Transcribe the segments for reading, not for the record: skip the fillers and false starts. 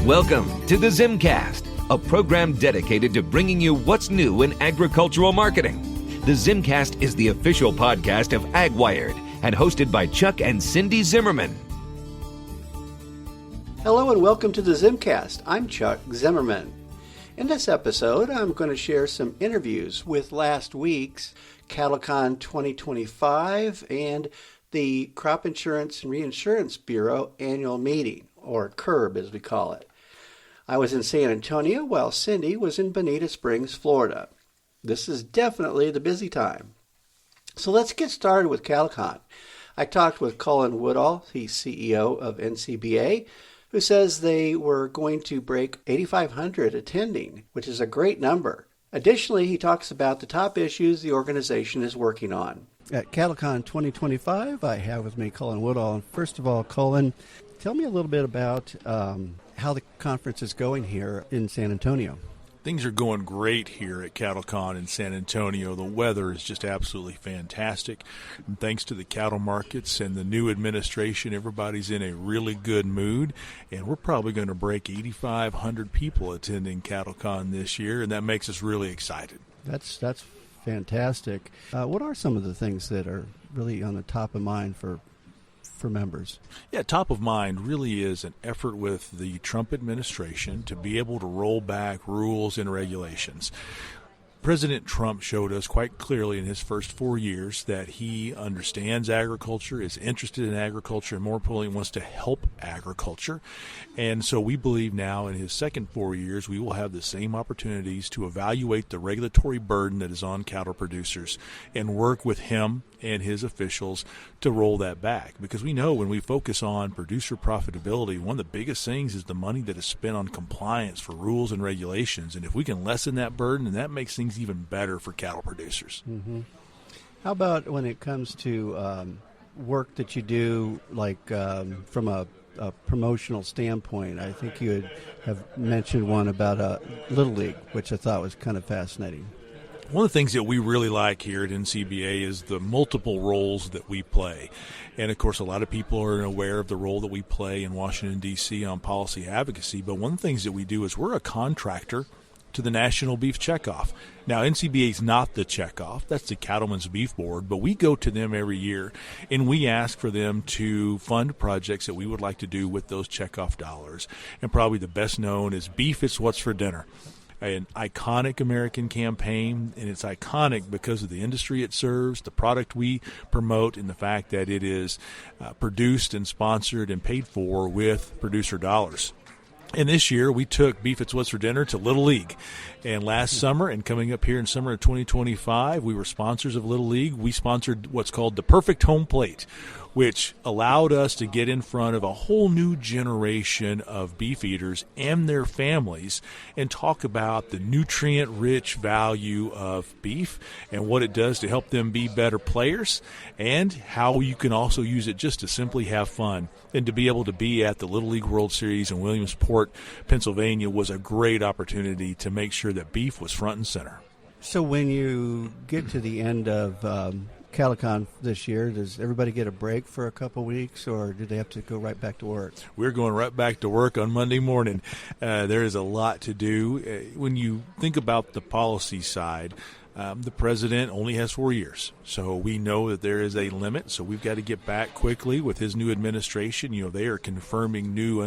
Welcome to the ZimmCast, a program dedicated to bringing you what's new in agricultural marketing. The ZimmCast is the official podcast of AgWired and hosted by Chuck and Cindy Zimmerman. Hello and welcome to the ZimmCast. I'm Chuck Zimmerman. In this episode, I'm going to share some interviews with last week's CattleCon 2025 and the Crop Insurance and Reinsurance Bureau Annual Meeting, or CIRB as we call it. I was in San Antonio while Cindy was in Bonita Springs, Florida. This is definitely the busy time. So let's get started with CattleCon. I talked with Colin Woodall, he's CEO of NCBA, who says they were going to break 8,500 attending, which is a great number. Additionally, he talks about the top issues the organization is working on. At CattleCon 2025, I have with me Colin Woodall. And first of all, Colin, tell me a little bit about how the conference is going here in San Antonio. Things are going great here at CattleCon in San Antonio. The weather is just absolutely fantastic. And thanks to the cattle markets and the new administration, everybody's in a really good mood. And we're probably going to break 8,500 people attending CattleCon this year, and that makes us really excited. That's fantastic. What are some of the things that are really on the top of mind for members? Yeah, top of mind really is an effort with the Trump administration to be able to roll back rules and regulations. President Trump showed us quite clearly in his first 4 years that he understands agriculture, is interested in agriculture, and more importantly wants to help agriculture. And so we believe now in his second 4 years we will have the same opportunities to evaluate the regulatory burden that is on cattle producers and work with him and his officials to roll that back. Because we know when we focus on producer profitability, one of the biggest things is the money that is spent on compliance for rules and regulations. And if we can lessen that burden, then that makes things even better for cattle producers. Mm-hmm. How about when it comes to work that you do, like from a promotional standpoint? I think you have mentioned one about a Little League, which I thought was kind of fascinating. One of the things that we really like here at NCBA is the multiple roles that we play. And, of course, a lot of people are aware of the role that we play in Washington, D.C. on policy advocacy. But one of the things that we do is we're a contractor to the National Beef Checkoff. Now, NCBA is not the checkoff. That's the Cattlemen's Beef Board. But we go to them every year, and we ask for them to fund projects that we would like to do with those checkoff dollars. And probably the best known is Beef It's What's for Dinner. An iconic American campaign, and it's iconic because of the industry it serves, the product we promote, and the fact that it is produced and sponsored and paid for with producer dollars. And this year, we took Beef It's What's for Dinner to Little League. And last summer, and coming up here in summer of 2025, we were sponsors of Little League. We sponsored what's called the Perfect Home Plate, which allowed us to get in front of a whole new generation of beef eaters and their families and talk about the nutrient-rich value of beef and what it does to help them be better players, and how you can also use it just to simply have fun. And to be able to be at the Little League World Series in Williamsport, Pennsylvania was a great opportunity to make sure that beef was front and center. So when you get to the end of CattleCon this year, does everybody get a break for a couple weeks, or do they have to go right back to work? We're going right back to work on Monday morning. There is a lot to do. When you think about the policy side, the president only has 4 years. So we know that there is a limit. So we've got to get back quickly with his new administration. You know, they are confirming new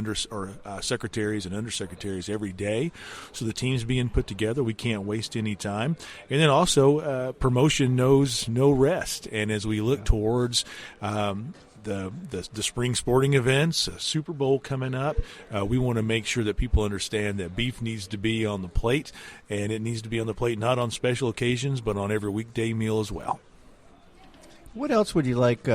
secretaries and undersecretaries every day. So the team's being put together. We can't waste any time. And then also promotion knows no rest. And as we look towards the spring sporting events, Super Bowl coming up, we want to make sure that people understand that beef needs to be on the plate, and it needs to be on the plate not on special occasions, but on every weekday meal as well. What else would you like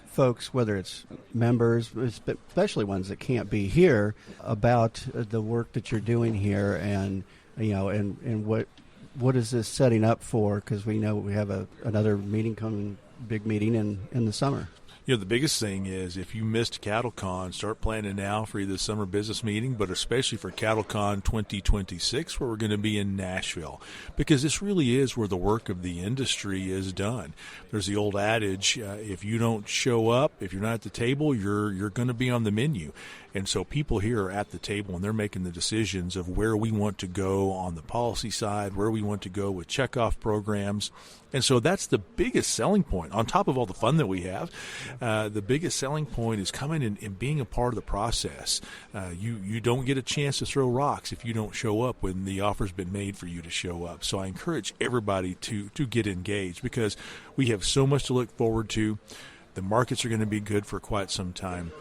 folks, whether it's members, especially ones that can't be here, about the work that you're doing here, and and what is this setting up for? Because we know we have another meeting coming, big meeting in the summer. You know, the biggest thing is if you missed CattleCon, start planning now for either the summer business meeting, but especially for CattleCon 2026, where we're going to be in Nashville, because this really is where the work of the industry is done. There's the old adage, if you don't show up, if you're not at the table, you're going to be on the menu. And so people here are at the table and they're making the decisions of where we want to go on the policy side, where we want to go with checkoff programs. And so that's the biggest selling point. On top of all the fun that we have, the biggest selling point is coming and being a part of the process. You don't get a chance to throw rocks if you don't show up when the offer's been made for you to show up. So I encourage everybody to get engaged because we have so much to look forward to. The markets are going to be good for quite some time.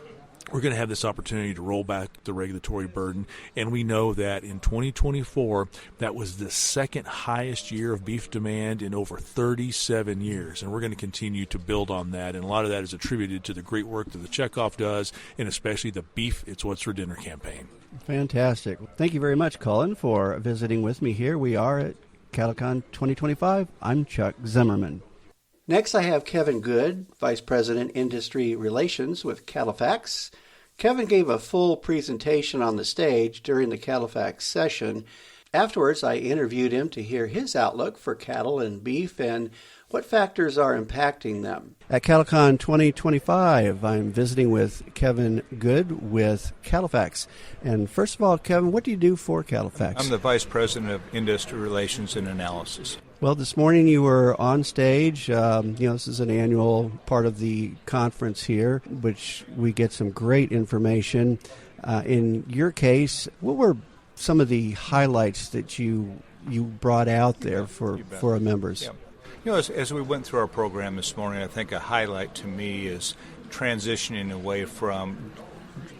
We're going to have this opportunity to roll back the regulatory burden, and we know that in 2024, that was the second highest year of beef demand in over 37 years, and we're going to continue to build on that, and a lot of that is attributed to the great work that the checkoff does, and especially the Beef It's What's for Dinner campaign. Fantastic. Thank you very much, Colin, for visiting with me here. We are at CattleCon 2025. I'm Chuck Zimmerman. Next, I have Kevin Good, Vice President, Industry Relations with CattleFax. Kevin gave a full presentation on the stage during the CattleFax session. Afterwards, I interviewed him to hear his outlook for cattle and beef and what factors are impacting them. At CattleCon 2025, I'm visiting with Kevin Good with CattleFax. And first of all, Kevin, what do you do for CattleFax? I'm the Vice President of Industry Relations and Analysis. Well, this morning you were on stage. This is an annual part of the conference here, which we get some great information. In your case, what were some of the highlights that you brought out there for our members? Yeah. As we went through our program this morning, I think a highlight to me is transitioning away from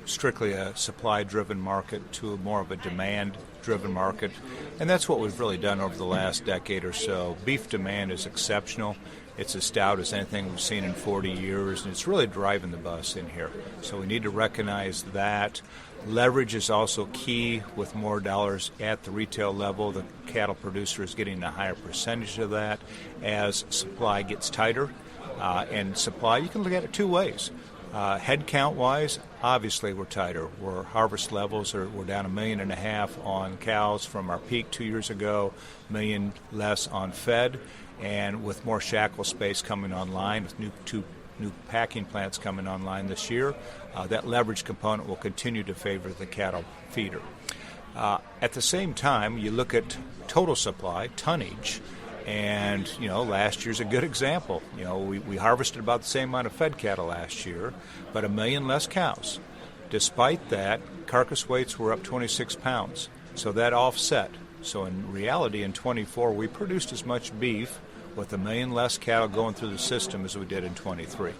strictly a supply-driven market to more of a demand-driven market. And that's what we've really done over the last decade or so. Beef demand is exceptional. It's as stout as anything we've seen in 40 years, and it's really driving the bus in here. So we need to recognize that. Leverage is also key. With more dollars at the retail level, the cattle producer is getting a higher percentage of that as supply gets tighter. And supply, you can look at it two ways. Head count-wise, obviously we're tighter. Harvest levels we're down 1.5 million on cows from our peak 2 years ago, 1 million less on fed, and with more shackle space coming online, with two new packing plants coming online this year, that leverage component will continue to favor the cattle feeder. At the same time, you look at total supply, tonnage, and, last year's a good example. We harvested about the same amount of fed cattle last year, but 1 million less cows. Despite that, carcass weights were up 26 pounds, so that offset. So in reality, in 24, we produced as much beef with 1 million less cattle going through the system as we did in 23.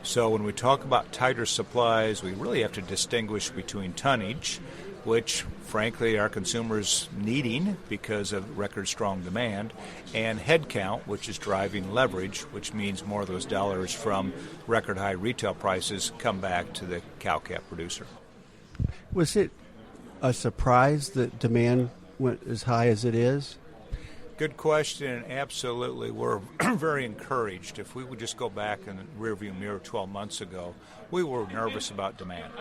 So when we talk about tighter supplies, we really have to distinguish between tonnage, which, frankly, our consumers needing because of record strong demand, and head count, which is driving leverage, which means more of those dollars from record high retail prices come back to the cow-calf producer. Was it a surprise that demand went as high as it is? Good question, and absolutely. We're very encouraged. If we would just go back in the rearview mirror 12 months ago, we were nervous about demand.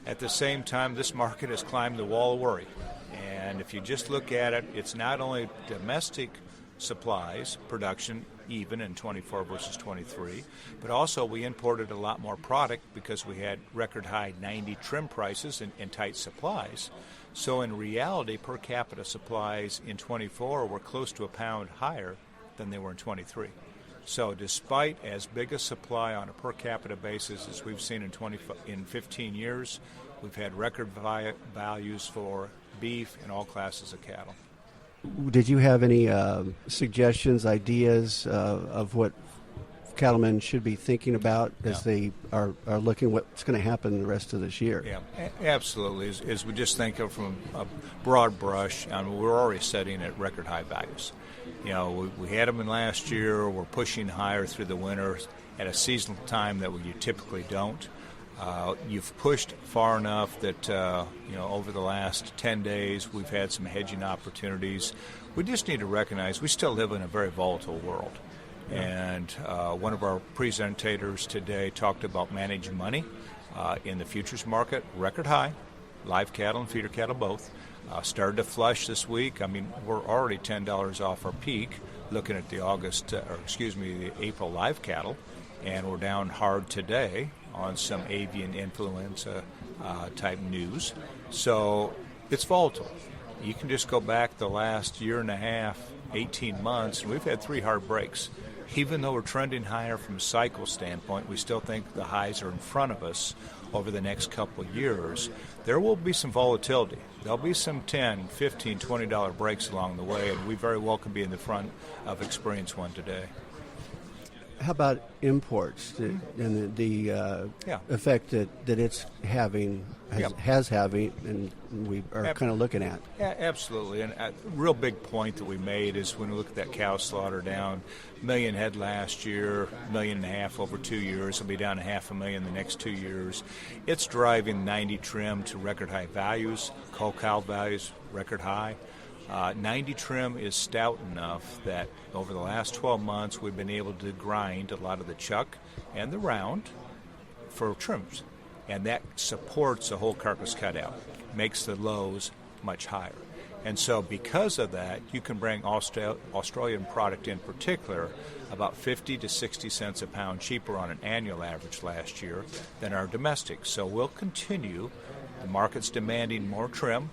At the same time, this market has climbed the wall of worry. And if you just look at it, it's not only domestic supplies, production, even in 24 versus 23, but also we imported a lot more product because we had record high 90 trim prices and tight supplies. So in reality, per capita supplies in 24 were close to a pound higher than they were in 23. So despite as big a supply on a per capita basis as we've seen in 15 years, we've had record values for beef in all classes of cattle. Did you have any suggestions, ideas of what cattlemen should be thinking about as they are looking what's going to happen the rest of this year? Yeah, absolutely. As we just think of from a broad brush, we're already setting at record high values. We had them in last year. We're pushing higher through the winter at a seasonal time that you typically don't. You've pushed far enough that, over the last 10 days, we've had some hedging opportunities. We just need to recognize we still live in a very volatile world. And one of our presentators today talked about managing money in the futures market, record high, live cattle and feeder cattle both. Started to flush this week. We're already $10 off our peak looking at the the April live cattle, and we're down hard today on some avian influenza type news. So it's volatile. You can just go back the last year and a half, 18 months, and we've had 3 hard breaks. Even though we're trending higher from a cycle standpoint, we still think the highs are in front of us over the next couple of years. There will be some volatility. There'll be some $10, $15, $20 breaks along the way, and we very well could be in the front of experience one today. How about imports and the effect that it's having, has having, and we are kind of looking at? Yeah, absolutely. And a real big point that we made is when we look at that cow slaughter down 1 million head last year, 1.5 million over 2 years. It'll be down 500,000 the next 2 years. It's driving 90 trim to record high values, cull cow values record high. 90 trim is stout enough that over the last 12 months we've been able to grind a lot of the chuck and the round for trims, and that supports a whole carcass cutout, makes the lows much higher. And so because of that, you can bring Australian product in particular about 50 to 60 cents a pound cheaper on an annual average last year than our domestic. So we'll continue. The market's demanding more trim,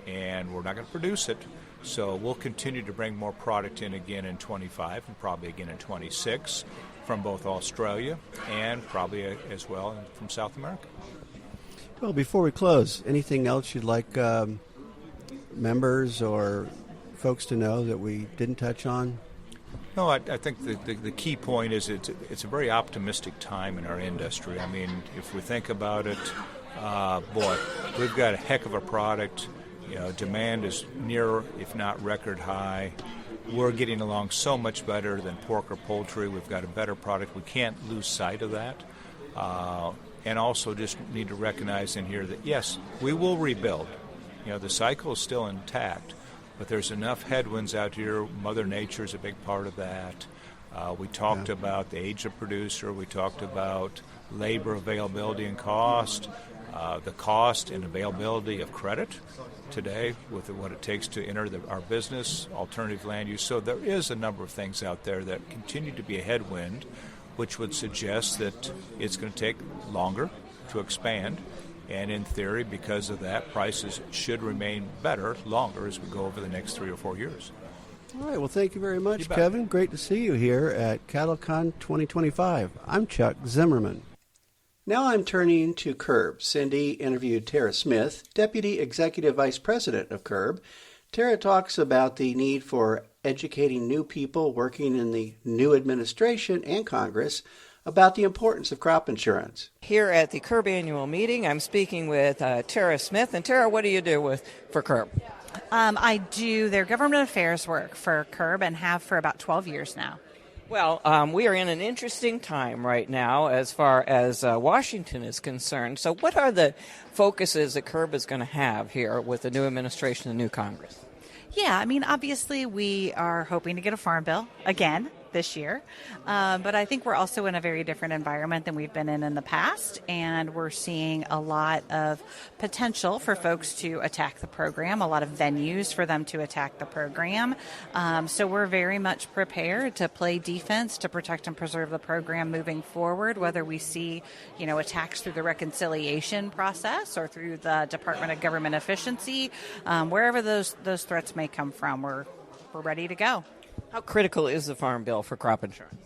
and we're not going to produce it. So we'll continue to bring more product in again in 25 and probably again in 26 from both Australia and probably as well from South America. Well, before we close, anything else you'd like members or folks to know that we didn't touch on? No, I think the key point is it's a very optimistic time in our industry. I mean, if we think about it, we've got a heck of a product. Demand is near, if not record high. We're getting along so much better than pork or poultry. We've got a better product. We can't lose sight of that. And also just need to recognize in here that, yes, we will rebuild. The cycle is still intact, but there's enough headwinds out here. Mother Nature is a big part of that. We talked about the age of producer. We talked about labor availability and cost, the cost and availability of credit today with what it takes to enter our business, alternative land use. So there is a number of things out there that continue to be a headwind, which would suggest that it's going to take longer to expand. And in theory, because of that, prices should remain better longer as we go over the next 3 or 4 years. All right. Well, thank you very much, Kevin. Great to see you here at CattleCon 2025. I'm Chuck Zimmerman. Now I'm turning to CIRB. Cindy interviewed Tara Smith, Deputy Executive Vice President of CIRB. Tara talks about the need for educating new people working in the new administration and Congress about the importance of crop insurance. Here at the CIRB Annual Meeting, I'm speaking with Tara Smith. And Tara, what do you do for CIRB? I do their government affairs work for CIRB and have for about 12 years now. Well, we are in an interesting time right now as far as Washington is concerned. So what are the focuses that CIRB is going to have here with the new administration and the new Congress? Yeah, I mean, obviously we are hoping to get a farm bill again this year, but I think we're also in a very different environment than we've been in the past, and we're seeing a lot of potential for folks to attack the program, a lot of venues for them to attack the program. So we're very much prepared to play defense to protect and preserve the program moving forward, whether we see, attacks through the reconciliation process or through the Department of Government Efficiency, wherever those threats may come from, we're ready to go. How critical is the Farm Bill for crop insurance?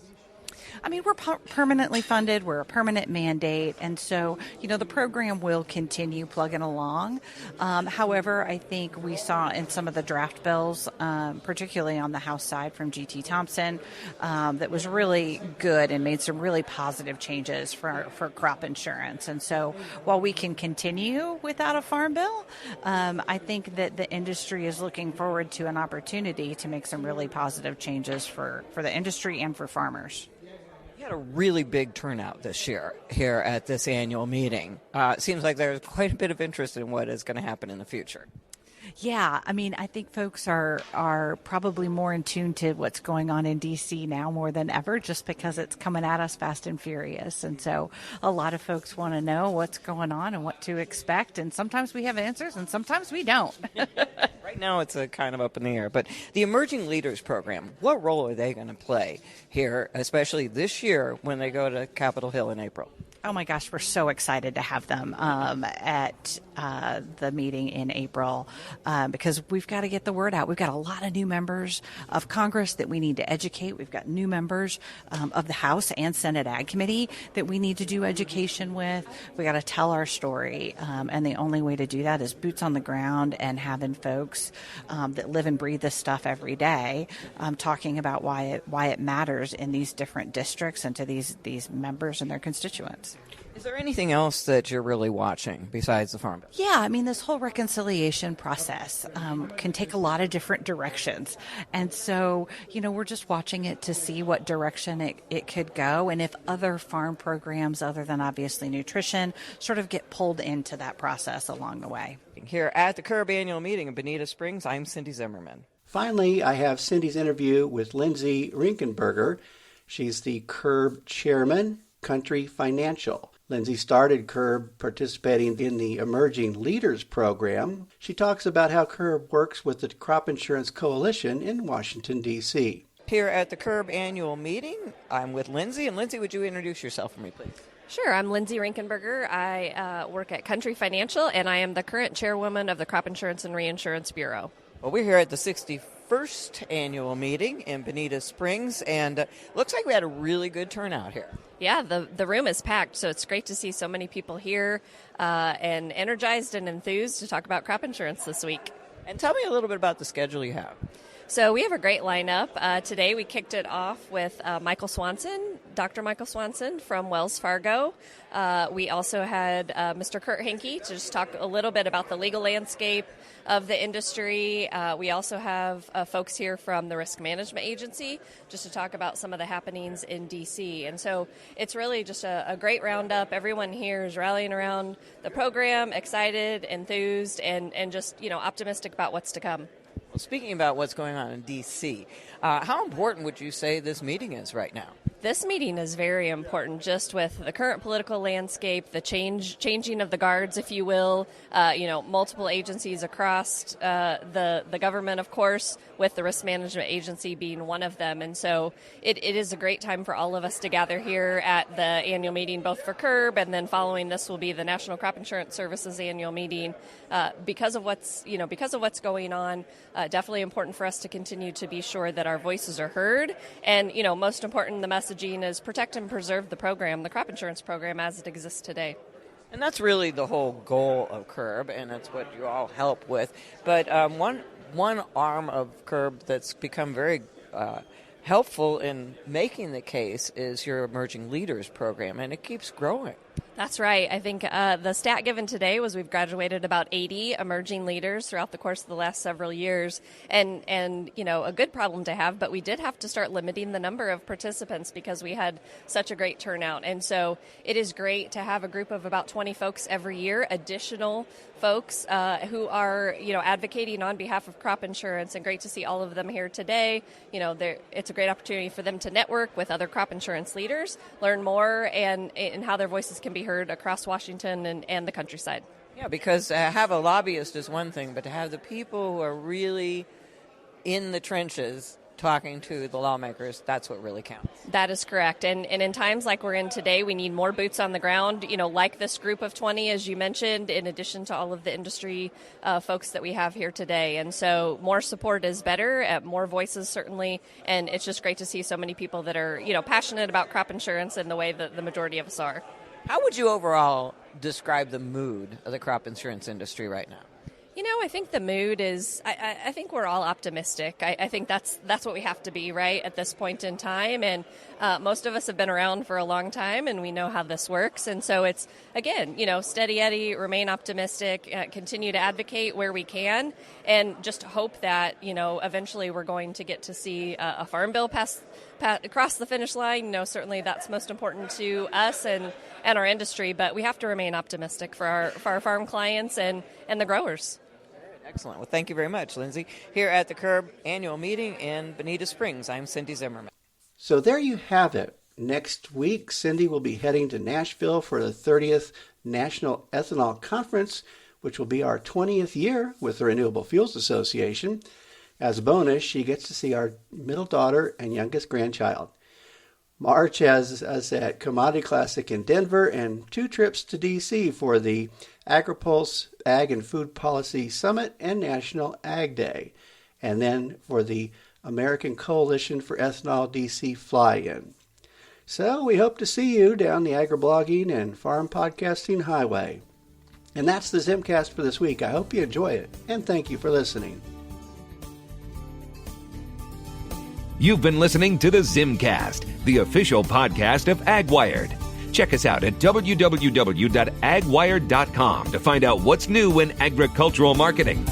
I mean, we're permanently funded. We're a permanent mandate. And so, the program will continue plugging along. However, I think we saw in some of the draft bills, particularly on the House side from G.T. Thompson, that was really good and made some really positive changes for crop insurance. And so while we can continue without a farm bill, I think that the industry is looking forward to an opportunity to make some really positive changes for the industry and for farmers. We had a really big turnout this year here at this annual meeting. It seems like there's quite a bit of interest in what is going to happen in the future. Yeah, I mean, I think folks are probably more in tune to what's going on in D.C. now more than ever, just because it's coming at us fast and furious. And so a lot of folks want to know what's going on and what to expect. And sometimes we have answers and sometimes we don't. Right now it's kind of up in the air. But the Emerging Leaders Program, what role are they going to play here, especially this year when they go to Capitol Hill in April? Oh my gosh, we're so excited to have them at the meeting in April because we've got to get the word out. We've got a lot of new members of Congress that we need to educate. We've got new members of the House and Senate Ag Committee that we need to do education with. We got to tell our story, and the only way to do that is boots on the ground and having folks that live and breathe this stuff every day talking about why it matters in these different districts and to these members and their constituents. Is there anything else that you're really watching besides the Farm Bill? Yeah, I mean, this whole reconciliation process can take a lot of different directions. And so, we're just watching it to see what direction it could go and if other farm programs, other than obviously nutrition, sort of get pulled into that process along the way. Here at the CIRB Annual Meeting in Bonita Springs, I'm Cindy Zimmerman. Finally, I have Cindy's interview with Lindsay Rinkenberger. She's the CIRB chairman, Country Financial. Lindsay started CIRB participating in the Emerging Leaders Program. She talks about how CIRB works with the Crop Insurance Coalition in Washington, D.C. Here at the CIRB Annual Meeting, I'm with Lindsay. And Lindsay, would you introduce yourself for me, please? Sure. I'm Lindsay Rinkenberger. I work at Country Financial, and I am the current chairwoman of the Crop Insurance and Reinsurance Bureau. Well, we're here at the 61st Annual Meeting in Bonita Springs, and looks like we had a really good turnout here. Yeah, the room is packed, so it's great to see so many people here and energized and enthused to talk about crop insurance this week. And tell me a little bit about the schedule you have. So we have a great lineup. Today we kicked it off with Michael Swanson, Dr. Michael Swanson from Wells Fargo. We also had Mr. Kurt Henke to just talk a little bit about the legal landscape of the industry. We also have folks here from the Risk Management Agency just to talk about some of the happenings in D.C. And so it's really just a great roundup. Everyone here is rallying around the program, excited, enthused, and just optimistic about what's to come. Well, speaking about what's going on in D.C., how important would you say this meeting is right now? This meeting is very important just with the current political landscape, the changing of the guards, if you will, multiple agencies across the government, of course, with the Risk Management Agency being one of them. And so it is a great time for all of us to gather here at the annual meeting, both for CIRB and then following this will be the National Crop Insurance Services annual meeting. Because of what's going on, definitely important for us to continue to be sure that our voices are heard. And, most important, the messaging is protect and preserve the program, the crop insurance program as it exists today. And that's really the whole goal of CIRB, and that's what you all help with. But one arm of CIRB that's become very helpful in making the case is your Emerging Leaders Program, and it keeps growing. That's right. I think the stat given today was we've graduated about 80 emerging leaders throughout the course of the last several years. And a good problem to have, but we did have to start limiting the number of participants because we had such a great turnout. And so it is great to have a group of about 20 folks every year, additional folks who are, advocating on behalf of crop insurance, and great to see all of them here today. It's a great opportunity for them to network with other crop insurance leaders, learn more, and how their voices can be heard across Washington and the countryside. Yeah, because to have a lobbyist is one thing, but to have the people who are really in the trenches talking to the lawmakers, that's what really counts. That is correct. And in times like we're in today, we need more boots on the ground, like this group of 20, as you mentioned, in addition to all of the industry folks that we have here today. And so more support is better, more voices certainly, and it's just great to see so many people that are, passionate about crop insurance in the way that the majority of us are. How would you overall describe the mood of the crop insurance industry right now? I think the mood is, I think we're all optimistic. I think that's what we have to be, right, at this point in time. And most of us have been around for a long time, and we know how this works. And so it's, again, steady Eddie, remain optimistic, continue to advocate where we can, and just hope that, eventually we're going to get to see a farm bill pass across the finish line. Certainly that's most important to us and our industry, but we have to remain optimistic for our farm clients and the growers. Excellent. Well, thank you very much, Lindsay. Here at the CIRB Annual Meeting in Bonita Springs, I'm Cindy Zimmerman. So there you have it. Next week, Cindy will be heading to Nashville for the 30th National Ethanol Conference, which will be our 20th year with the Renewable Fuels Association. As a bonus, she gets to see our middle daughter and youngest grandchild. March has us at Commodity Classic in Denver and 2 trips to D.C. for the AgriPulse Ag and Food Policy Summit and National Ag Day. And then for the American Coalition for Ethanol D.C. fly-in. So we hope to see you down the agriblogging and farm podcasting highway. And that's the ZimmCast for this week. I hope you enjoy it, and thank you for listening. You've been listening to the ZimmCast, the official podcast of AgWired. Check us out at www.agwired.com to find out what's new in agricultural marketing.